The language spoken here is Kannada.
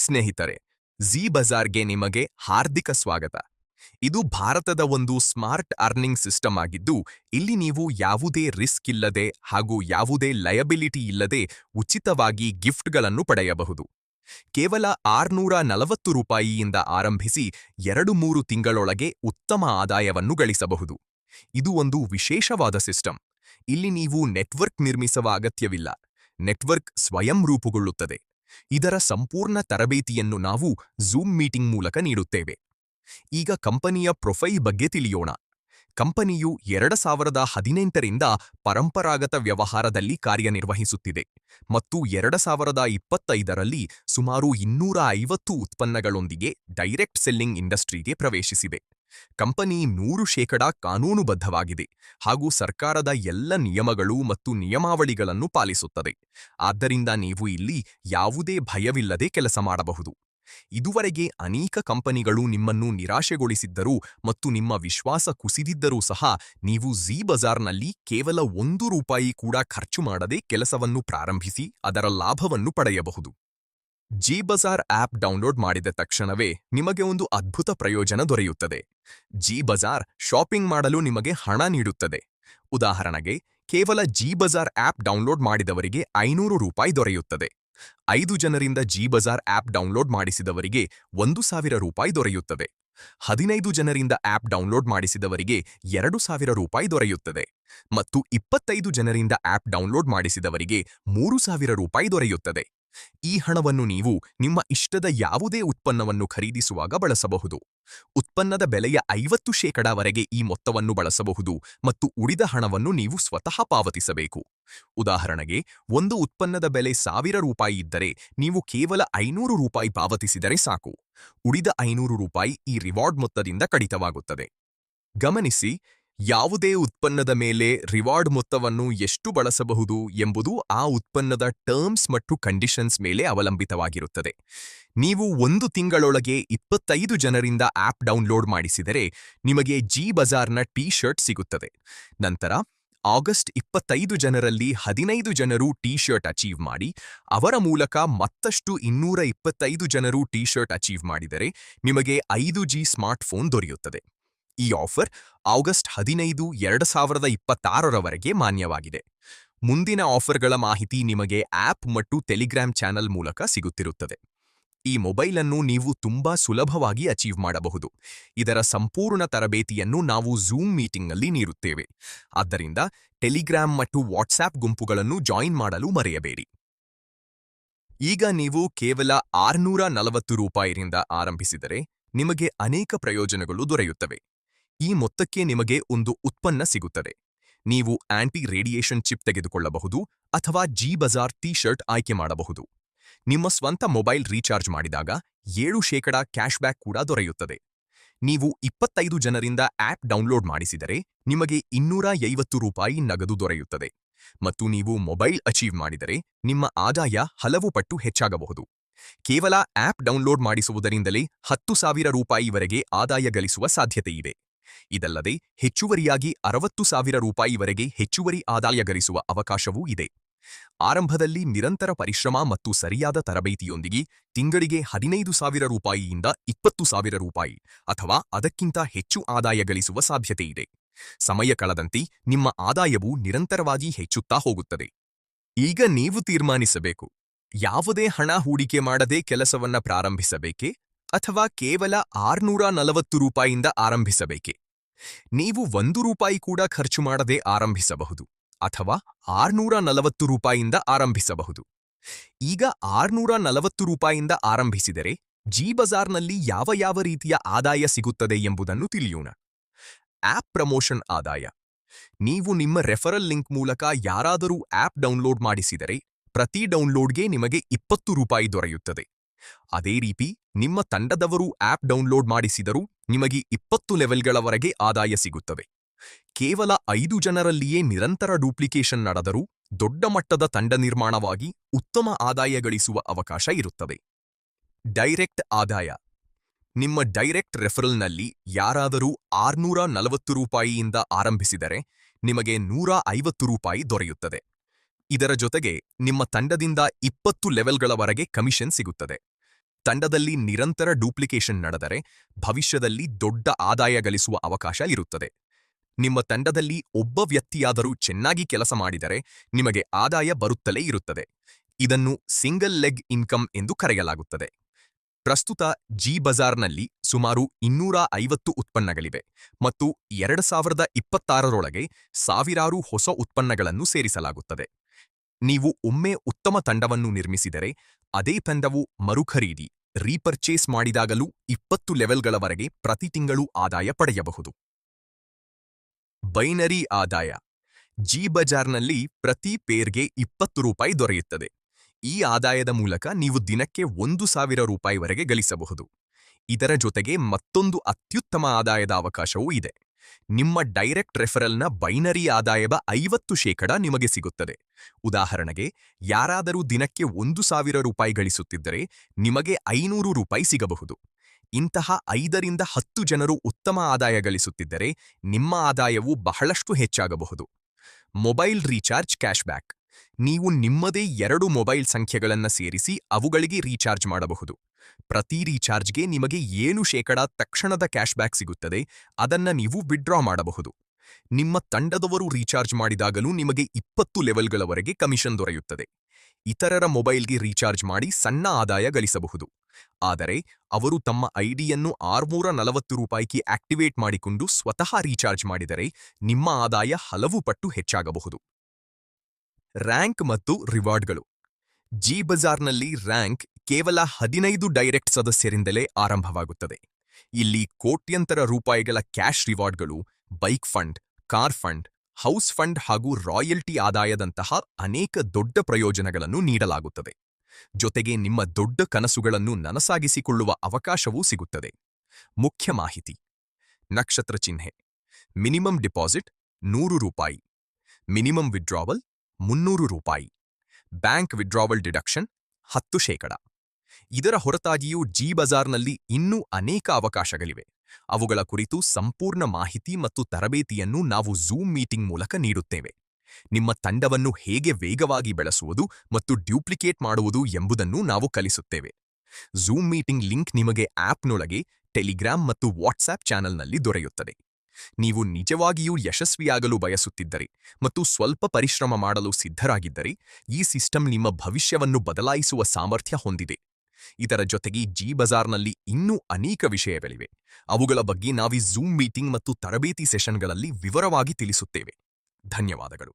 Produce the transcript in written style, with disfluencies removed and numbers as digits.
ಸ್ನೇಹಿತರೆ, ಝೀ ಬಜಾರ್ಗೆ ನಿಮಗೆ ಹಾರ್ದಿಕ ಸ್ವಾಗತ. ಇದು ಭಾರತದ ಒಂದು ಸ್ಮಾರ್ಟ್ ಅರ್ನಿಂಗ್ ಸಿಸ್ಟಮ್ ಆಗಿದ್ದು, ಇಲ್ಲಿ ನೀವು ಯಾವುದೇ ರಿಸ್ಕ್ ಇಲ್ಲದೆ ಹಾಗೂ ಯಾವುದೇ ಲಯಬಿಲಿಟಿ ಇಲ್ಲದೆ ಉಚಿತವಾಗಿ ಗಿಫ್ಟ್ಗಳನ್ನು ಪಡೆಯಬಹುದು. ಕೇವಲ 640 ರೂಪಾಯಿಯಿಂದ ಆರಂಭಿಸಿ 2-3 ತಿಂಗಳೊಳಗೆ ಉತ್ತಮ ಆದಾಯವನ್ನು ಗಳಿಸಬಹುದು. ಇದು ಒಂದು ವಿಶೇಷವಾದ ಸಿಸ್ಟಮ್. ಇಲ್ಲಿ ನೀವು ನೆಟ್ವರ್ಕ್ ನಿರ್ಮಿಸುವ ಅಗತ್ಯವಿಲ್ಲ. ನೆಟ್ವರ್ಕ್ ಸ್ವಯಂ ರೂಪುಗೊಳ್ಳುತ್ತದೆ. ಇದರ ಸಂಪೂರ್ಣ ತರಬೇತಿಯನ್ನು ನಾವು ಝೂಮ್ ಮೀಟಿಂಗ್ ಮೂಲಕ ನೀಡುತ್ತೇವೆ. ಈಗ ಕಂಪನಿಯ ಪ್ರೊಫೈಲ್ ಬಗ್ಗೆ ತಿಳಿಯೋಣ. ಕಂಪನಿಯು 2018ರಿಂದ ಪರಂಪರಾಗತ ವ್ಯವಹಾರದಲ್ಲಿ ಕಾರ್ಯನಿರ್ವಹಿಸುತ್ತಿದೆ ಮತ್ತು 2025ರಲ್ಲಿ ಸುಮಾರು 250 ಉತ್ಪನ್ನಗಳೊಂದಿಗೆ ಡೈರೆಕ್ಟ್ ಸೆಲ್ಲಿಂಗ್ ಇಂಡಸ್ಟ್ರಿಗೆ ಪ್ರವೇಶಿಸಿದೆ. ಕಂಪನಿ 100% ಕಾನೂನುಬದ್ಧವಾಗಿದೆ ಹಾಗೂ ಸರ್ಕಾರದ ಎಲ್ಲ ನಿಯಮಗಳು ಮತ್ತು ನಿಯಮಾವಳಿಗಳನ್ನು ಪಾಲಿಸುತ್ತದೆ. ಆದ್ದರಿಂದ ನೀವು ಇಲ್ಲಿ ಯಾವುದೇ ಭಯವಿಲ್ಲದೆ ಕೆಲಸ ಮಾಡಬಹುದು. ಇದುವರೆಗೆ ಅನೇಕ ಕಂಪನಿಗಳು ನಿಮ್ಮನ್ನು ನಿರಾಶೆಗೊಳಿಸಿದ್ದರೂ ಮತ್ತು ನಿಮ್ಮ ವಿಶ್ವಾಸ ಕುಸಿದಿದ್ದರೂ ಸಹ ನೀವು ಝೀ ಬಜಾರ್ನಲ್ಲಿ ಕೇವಲ 1 ರೂಪಾಯಿ ಕೂಡ ಖರ್ಚು ಮಾಡದೆ ಕೆಲಸವನ್ನು ಪ್ರಾರಂಭಿಸಿ ಅದರ ಲಾಭವನ್ನು ಪಡೆಯಬಹುದು. ಝೀ ಬಜಾರ್ ಆಪ್ ಡೌನ್ಲೋಡ್ ಮಾಡಿದ ತಕ್ಷಣವೇ ನಿಮಗೆ ಒಂದು ಅದ್ಭುತ ಪ್ರಯೋಜನ ದೊರೆಯುತ್ತದೆ. ಝೀ ಬಜಾರ್ ಶಾಪಿಂಗ್ ಮಾಡಲು ನಿಮಗೆ ಹಣ ನೀಡುತ್ತದೆ. ಉದಾಹರಣೆಗೆ, ಕೇವಲ ಝೀ ಬಜಾರ್ ಆಪ್ ಡೌನ್ಲೋಡ್ ಮಾಡಿದವರಿಗೆ 500 ರೂಪಾಯಿ ದೊರೆಯುತ್ತದೆ. 5 ಜನರಿಂದ ಝೀ ಬಜಾರ್ ಆಪ್ ಡೌನ್ಲೋಡ್ ಮಾಡಿಸಿದವರಿಗೆ 1000 ರೂಪಾಯಿ ದೊರೆಯುತ್ತದೆ. 15 ಜನರಿಂದ ಆಪ್ ಡೌನ್ಲೋಡ್ ಮಾಡಿಸಿದವರಿಗೆ 2000 ರೂಪಾಯಿ ದೊರೆಯುತ್ತದೆ ಮತ್ತು 25 ಜನರಿಂದ ಆಪ್ ಡೌನ್ಲೋಡ್ ಮಾಡಿಸಿದವರಿಗೆ 3000 ರೂಪಾಯಿ ದೊರೆಯುತ್ತದೆ. ಈ ಹಣವನ್ನು ನೀವು ನಿಮ್ಮ ಇಷ್ಟದ ಯಾವುದೇ ಉತ್ಪನ್ನವನ್ನು ಖರೀದಿಸುವಾಗ ಬಳಸಬಹುದು. ಉತ್ಪನ್ನದ ಬೆಲೆಯ 50% ಈ ಮೊತ್ತವನ್ನು ಬಳಸಬಹುದು ಮತ್ತು ಉಳಿದ ಹಣವನ್ನು ನೀವು ಸ್ವತಃ ಪಾವತಿಸಬೇಕು. ಉದಾಹರಣೆಗೆ, ಒಂದು ಉತ್ಪನ್ನದ ಬೆಲೆ 1000 ರೂಪಾಯಿ ಇದ್ದರೆ ನೀವು ಕೇವಲ 500 ರೂಪಾಯಿ ಪಾವತಿಸಿದರೆ ಸಾಕು. ಉಳಿದ 500 ರೂಪಾಯಿ ಈ ರಿವಾರ್ಡ್ ಮೊತ್ತದಿಂದ ಕಡಿತವಾಗುತ್ತದೆ. ಗಮನಿಸಿ, ಯಾವುದೇ ಉತ್ಪನ್ನದ ಮೇಲೆ ರಿವಾರ್ಡ್ ಮೊತ್ತವನ್ನು ಎಷ್ಟು ಬಳಸಬಹುದು ಎಂಬುದು ಆ ಉತ್ಪನ್ನದ ಟರ್ಮ್ಸ್ ಮತ್ತು ಕಂಡೀಷನ್ಸ್ ಮೇಲೆ ಅವಲಂಬಿತವಾಗಿರುತ್ತದೆ. ನೀವು 1 ತಿಂಗಳೊಳಗೆ 25 ಜನರಿಂದ ಆಪ್ ಡೌನ್ಲೋಡ್ ಮಾಡಿಸಿದರೆ ನಿಮಗೆ ಝೀ ಬಜಾರ್ನ ಟೀ ಶರ್ಟ್ ಸಿಗುತ್ತದೆ. ನಂತರ ಆಗಸ್ಟ್ 25 ಜನರಲ್ಲಿ 15 ಜನರು ಟೀ ಶರ್ಟ್ ಅಚೀವ್ ಮಾಡಿ ಅವರ ಮೂಲಕ ಮತ್ತಷ್ಟು 225 ಜನರು ಟೀ ಶರ್ಟ್ ಅಚೀವ್ ಮಾಡಿದರೆ ನಿಮಗೆ 5G ಸ್ಮಾರ್ಟ್ಫೋನ್ ದೊರೆಯುತ್ತದೆ. ಈ ಆಫರ್ ಆಗಸ್ಟ್ 15, 2026ರವರೆಗೆ ಮಾನ್ಯವಾಗಿದೆ. ಮುಂದಿನ ಆಫರ್ಗಳ ಮಾಹಿತಿ ನಿಮಗೆ ಆಪ್ ಮತ್ತು ಟೆಲಿಗ್ರಾಮ್ ಚಾನೆಲ್ ಮೂಲಕ ಸಿಗುತ್ತಿರುತ್ತದೆ. ಈ ಮೊಬೈಲ್ ಅನ್ನು ನೀವು ತುಂಬಾ ಸುಲಭವಾಗಿ ಅಚೀವ್ ಮಾಡಬಹುದು. ಇದರ ಸಂಪೂರ್ಣ ತರಬೇತಿಯನ್ನು ನಾವು ಝೂಮ್ ಮೀಟಿಂಗ್ನಲ್ಲಿ ನೀಡುತ್ತೇವೆ. ಆದ್ದರಿಂದ ಟೆಲಿಗ್ರಾಮ್ ಮತ್ತು ವಾಟ್ಸ್ಆಪ್ ಗುಂಪುಗಳನ್ನು ಜಾಯಿನ್ ಮಾಡಲು ಮರೆಯಬೇಡಿ. ಈಗ ನೀವು ಕೇವಲ 640 ರೂಪಾಯಿಯಿಂದ ಆರಂಭಿಸಿದರೆ ನಿಮಗೆ ಅನೇಕ ಪ್ರಯೋಜನಗಳು ದೊರೆಯುತ್ತವೆ. ಈ ಮೊತ್ತಕ್ಕೆ ನಿಮಗೆ ಒಂದು ಉತ್ಪನ್ನ ಸಿಗುತ್ತದೆ. ನೀವು ಆಂಟಿ ರೇಡಿಯೇಷನ್ ಚಿಪ್ ತೆಗೆದುಕೊಳ್ಳಬಹುದು ಅಥವಾ ಝೀ ಬಜಾರ್ ಟೀ ಶರ್ಟ್ ಆಯ್ಕೆ ಮಾಡಬಹುದು. ನಿಮ್ಮ ಸ್ವಂತ ಮೊಬೈಲ್ ರೀಚಾರ್ಜ್ ಮಾಡಿದಾಗ 7% ಕ್ಯಾಶ್ಬ್ಯಾಕ್ ಕೂಡ ದೊರೆಯುತ್ತದೆ. ನೀವು 25 ಜನರಿಂದ ಆಪ್ ಡೌನ್ಲೋಡ್ ಮಾಡಿಸಿದರೆ ನಿಮಗೆ 250 ರೂಪಾಯಿ ನಗದು ದೊರೆಯುತ್ತದೆ ಮತ್ತು ನೀವು ಮೊಬೈಲ್ ಅಚೀವ್ ಮಾಡಿದರೆ ನಿಮ್ಮ ಆದಾಯ ಹಲವು ಪಟ್ಟು ಹೆಚ್ಚಾಗಬಹುದು. ಕೇವಲ ಆಪ್ ಡೌನ್ಲೋಡ್ ಮಾಡಿಸುವುದರಿಂದಲೇ 10,000 ರೂಪಾಯಿವರೆಗೆ ಆದಾಯ ಗಳಿಸುವ ಸಾಧ್ಯತೆಯಿದೆ. ಇದಲ್ಲದೆ ಹೆಚ್ಚುವರಿಯಾಗಿ 60,000 ರೂಪಾಯಿವರೆಗೆ ಹೆಚ್ಚುವರಿ ಆದಾಯ ಗಳಿಸುವ ಅವಕಾಶವೂ ಇದೆ. ಆರಂಭದಲ್ಲಿ ನಿರಂತರ ಪರಿಶ್ರಮ ಮತ್ತು ಸರಿಯಾದ ತರಬೇತಿಯೊಂದಿಗೆ ತಿಂಗಳಿಗೆ 15,000 ರೂಪಾಯಿಯಿಂದ 20,000 ರೂಪಾಯಿ ಅಥವಾ ಅದಕ್ಕಿಂತ ಹೆಚ್ಚು ಆದಾಯ ಗಳಿಸುವ ಸಾಧ್ಯತೆಯಿದೆ. ಸಮಯ ಕಳೆದಂತೆ ನಿಮ್ಮ ಆದಾಯವು ನಿರಂತರವಾಗಿ ಹೆಚ್ಚುತ್ತಾ ಹೋಗುತ್ತದೆ. ಈಗ ನೀವು ತೀರ್ಮಾನಿಸಬೇಕು, ಯಾವುದೇ ಹಣ ಹೂಡಿಕೆ ಮಾಡದೆ ಕೆಲಸವನ್ನ ಪ್ರಾರಂಭಿಸಬೇಕೇ ಅಥವಾ ಕೇವಲ 640 ರೂಪಾಯಿಯಿಂದ ಆರಂಭಿಸಬೇಕೇ? ನೀವು 1 ರೂಪಾಯಿ ಕೂಡ ಖರ್ಚು ಮಾಡದೆ ಆರಂಭಿಸಬಹುದು ಅಥವಾ 640 ರೂಪಾಯಿಯಿಂದ ಆರಂಭಿಸಬಹುದು. ಈಗ 640 ರೂಪಾಯಿಯಿಂದ ಆರಂಭಿಸಿದರೆ ಝೀ ಬಜಾರ್ನಲ್ಲಿ ಯಾವ ರೀತಿಯ ಆದಾಯ ಸಿಗುತ್ತದೆ ಎಂಬುದನ್ನು ತಿಳಿಯೋಣ. ಆಪ್ ಪ್ರಮೋಷನ್ ಆದಾಯ. ನೀವು ನಿಮ್ಮ ರೆಫರಲ್ ಲಿಂಕ್ ಮೂಲಕ ಯಾರಾದರೂ ಆಪ್ ಡೌನ್ಲೋಡ್ ಮಾಡಿಸಿದರೆ ಪ್ರತಿ ಡೌನ್ಲೋಡ್ಗೆ ನಿಮಗೆ 20 ರೂಪಾಯಿ ದೊರೆಯುತ್ತದೆ. ಅದೇ ರೀತಿ ನಿಮ್ಮ ತಂಡದವರು ಆಪ್ ಡೌನ್ಲೋಡ್ ಮಾಡಿಸಿದರೂ ನಿಮಗೆ 20 ಲೆವೆಲ್ಗಳವರೆಗೆ ಆದಾಯ ಸಿಗುತ್ತವೆ. ಕೇವಲ 5 ಜನರಲ್ಲಿಯೇ ನಿರಂತರ ಡೂಪ್ಲಿಕೇಶನ್ ನಡೆದರೂ ದೊಡ್ಡ ಮಟ್ಟದ ತಂಡ ನಿರ್ಮಾಣವಾಗಿ ಉತ್ತಮ ಆದಾಯ ಗಳಿಸುವ ಅವಕಾಶ ಇರುತ್ತದೆ. ಡೈರೆಕ್ಟ್ ಆದಾಯ. ನಿಮ್ಮ ಡೈರೆಕ್ಟ್ ರೆಫರಲ್ನಲ್ಲಿ ಯಾರಾದರೂ 640 ರೂಪಾಯಿಯಿಂದ ಆರಂಭಿಸಿದರೆ ನಿಮಗೆ 150 ರೂಪಾಯಿ ದೊರೆಯುತ್ತದೆ. ಇದರ ಜೊತೆಗೆ ನಿಮ್ಮ ತಂಡದಿಂದ 20 ಲೆವೆಲ್ಗಳವರೆಗೆ ಕಮಿಷನ್ ಸಿಗುತ್ತದೆ. ತಂಡದಲ್ಲಿ ನಿರಂತರ ಡೂಪ್ಲಿಕೇಶನ್ ನಡೆದರೆ ಭವಿಷ್ಯದಲ್ಲಿ ದೊಡ್ಡ ಆದಾಯ ಗಳಿಸುವ ಅವಕಾಶ ಇರುತ್ತದೆ. ನಿಮ್ಮ ತಂಡದಲ್ಲಿ ಒಬ್ಬ ವ್ಯಕ್ತಿಯಾದರೂ ಚೆನ್ನಾಗಿ ಕೆಲಸ ಮಾಡಿದರೆ ನಿಮಗೆ ಆದಾಯ ಬರುತ್ತಲೇ ಇರುತ್ತದೆ. ಇದನ್ನು ಸಿಂಗಲ್ ಲೆಗ್ ಇನ್ಕಮ್ ಎಂದು ಕರೆಯಲಾಗುತ್ತದೆ. ಪ್ರಸ್ತುತ ಜಿ ಬಜಾರ್ನಲ್ಲಿ ಸುಮಾರು 250 ಉತ್ಪನ್ನಗಳಿವೆ ಮತ್ತು 2026ರೊಳಗೆ ಸಾವಿರಾರು ಹೊಸ ಉತ್ಪನ್ನಗಳನ್ನು ಸೇರಿಸಲಾಗುತ್ತದೆ. ನೀವು ಒಮ್ಮೆ ಉತ್ತಮ ತಂಡವನ್ನು ನಿರ್ಮಿಸಿದರೆ ಅದೇ ತಂಡವು ಮರುಖರೀದಿ ರೀಪರ್ಚೇಸ್ ಮಾಡಿದಾಗಲೂ 20 ಲೆವೆಲ್ಗಳವರೆಗೆ ಪ್ರತಿ ತಿಂಗಳು ಆದಾಯ ಪಡೆಯಬಹುದು. ಬೈನರಿ ಆದಾಯ. ಜಿ ಬಜಾರ್ನಲ್ಲಿ ಪ್ರತಿ ಪೇರ್ಗೆ 20 ರೂಪಾಯಿ ದೊರೆಯುತ್ತದೆ. ಈ ಆದಾಯದ ಮೂಲಕ ನೀವು ದಿನಕ್ಕೆ 1,000 ರೂಪಾಯಿವರೆಗೆ ಗಳಿಸಬಹುದು. ಇದರ ಜೊತೆಗೆ ಮತ್ತೊಂದು ಅತ್ಯುತ್ತಮ ಆದಾಯದ ಅವಕಾಶವೂ ಇದೆ. ನಿಮ್ಮ ಡೈರೆಕ್ಟ್ ರೆಫರಲ್ನ ಬೈನರಿ ಆದಾಯದ 50% ನಿಮಗೆ ಸಿಗುತ್ತದೆ. ಉದಾಹರಣೆಗೆ, ಯಾರಾದರೂ ದಿನಕ್ಕೆ 1,000 ರೂಪಾಯಿ ಗಳಿಸುತ್ತಿದ್ದರೆ ನಿಮಗೆ 500 ರೂಪಾಯಿ ಸಿಗಬಹುದು. ಇಂತಹ 5ರಿಂದ 10 ಜನರು ಉತ್ತಮ ಆದಾಯ ಗಳಿಸುತ್ತಿದ್ದರೆ ನಿಮ್ಮ ಆದಾಯವು ಬಹಳಷ್ಟು ಹೆಚ್ಚಾಗಬಹುದು. Mobile recharge cashback. ನೀವು ನಿಮ್ಮದೇ 2 ಮೊಬೈಲ್ ಸಂಖ್ಯೆಗಳನ್ನು ಸೇರಿಸಿ ಅವುಗಳಿಗೆ ರೀಚಾರ್ಜ್ ಮಾಡಬಹುದು. ಪ್ರತಿ ರೀಚಾರ್ಜ್ಗೆ ನಿಮಗೆ 7% ತಕ್ಷಣದ ಕ್ಯಾಶ್ಬ್ಯಾಕ್ ಸಿಗುತ್ತದೆ. ಅದನ್ನ ನೀವು ವಿಡ್ರಾ ಮಾಡಬಹುದು. ನಿಮ್ಮ ತಂಡದವರು ರೀಚಾರ್ಜ್ ಮಾಡಿದಾಗಲೂ ನಿಮಗೆ 20 ಲೆವೆಲ್ಗಳವರೆಗೆ ಕಮಿಷನ್ ದೊರೆಯುತ್ತದೆ. ಇತರರ ಮೊಬೈಲ್ಗೆ ರೀಚಾರ್ಜ್ ಮಾಡಿ ಸಣ್ಣ ಆದಾಯ ಗಳಿಸಬಹುದು. ಆದರೆ ಅವರು ತಮ್ಮ ಐಡಿಯನ್ನು 640 ರೂಪಾಯಿಗೆ ಆಕ್ಟಿವೇಟ್ ಮಾಡಿಕೊಂಡು ಸ್ವತಃ ರೀಚಾರ್ಜ್ ಮಾಡಿದರೆ ನಿಮ್ಮ ಆದಾಯ ಹಲವು ಪಟ್ಟು ಹೆಚ್ಚಾಗಬಹುದು. ರ್ಯಾಂಕ್ ಮತ್ತು ರಿವಾರ್ಡ್ಗಳು. ಜಿ ಬಜಾರ್ನಲ್ಲಿ ರ್ಯಾಂಕ್ ಕೇವಲ 15 ಡೈರೆಕ್ಟ್ ಸದಸ್ಯರಿಂದಲೇ ಆರಂಭವಾಗುತ್ತದೆ. ಇಲ್ಲಿ ಕೋಟ್ಯಂತರ ರೂಪಾಯಿಗಳ ಕ್ಯಾಶ್ ರಿವಾರ್ಡ್ಗಳು, bike fund, car fund, house fund ಹಾಗೂ ರಾಯಲ್ಟಿ ಆದಾಯದಂತಹ ಅನೇಕ ದೊಡ್ಡ ಪ್ರಯೋಜನಗಳನ್ನು ನೀಡಲಾಗುತ್ತದೆ. ಜೊತೆಗೆ ನಿಮ್ಮ ದೊಡ್ಡ ಕನಸುಗಳನ್ನು ನನಸಾಗಿಸಿಕೊಳ್ಳುವ ಅವಕಾಶವೂ ಸಿಗುತ್ತದೆ. ಮುಖ್ಯ ಮಾಹಿತಿ. ನಕ್ಷತ್ರ ಚಿಹ್ನೆ. ಮಿನಿಮಮ್ ಡಿಪಾಸಿಟ್ 100 ರೂಪಾಯಿ. ಮಿನಿಮಮ್ ವಿಡ್ರಾವಲ್ 300 ರೂಪಾಯಿ. Bank withdrawal deduction 10%. ಇದರ ಹೊರತಾಗಿಯೂ ಜಿ ಬಜಾರ್ನಲ್ಲಿ ಇನ್ನೂ ಅನೇಕ ಅವಕಾಶಗಳಿವೆ. ಅವುಗಳ ಕುರಿತು ಸಂಪೂರ್ಣ ಮಾಹಿತಿ ಮತ್ತು ತರಬೇತಿಯನ್ನು ನಾವು ಝೂಮ್ ಮೀಟಿಂಗ್ ಮೂಲಕ ನೀಡುತ್ತೇವೆ. ನಿಮ್ಮ ತಂಡವನ್ನು ಹೇಗೆ ವೇಗವಾಗಿ ಬೆಳೆಸುವುದು ಮತ್ತು ಡ್ಯೂಪ್ಲಿಕೇಟ್ ಮಾಡುವುದು ಎಂಬುದನ್ನು ನಾವು ಕಲಿಸುತ್ತೇವೆ. ಝೂಮ್ ಮೀಟಿಂಗ್ ಲಿಂಕ್ ನಿಮಗೆ ಆಪ್ನೊಳಗೆ ಟೆಲಿಗ್ರಾಮ್ ಮತ್ತು ವಾಟ್ಸ್ಆಪ್ ಚಾನೆಲ್ನಲ್ಲಿ ದೊರೆಯುತ್ತದೆ. ನೀವು ನಿಜವಾಗಿಯೂ ಯಶಸ್ವಿಯಾಗಲು ಬಯಸುತ್ತಿದ್ದರೆ ಮತ್ತು ಸ್ವಲ್ಪ ಪರಿಶ್ರಮ ಮಾಡಲು ಸಿದ್ಧರಾಗಿದ್ದರೆ ಈ ಸಿಸ್ಟಮ್ ನಿಮ್ಮ ಭವಿಷ್ಯವನ್ನು ಬದಲಾಯಿಸುವ ಸಾಮರ್ಥ್ಯ ಹೊಂದಿದೆ. ಇದರ ಜೊತೆಗೆ ಜಿ ಬಜಾರ್ನಲ್ಲಿ ಇನ್ನೂ ಅನೇಕ ವಿಷಯಗಳಿವೆ. ಅವುಗಳ ಬಗ್ಗೆ ನಾವು ಝೂಮ್ ಮೀಟಿಂಗ್ ಮತ್ತು ತರಬೇತಿ ಸೆಷನ್ಗಳಲ್ಲಿ ವಿವರವಾಗಿ ತಿಳಿಸುತ್ತೇವೆ. ಧನ್ಯವಾದಗಳು.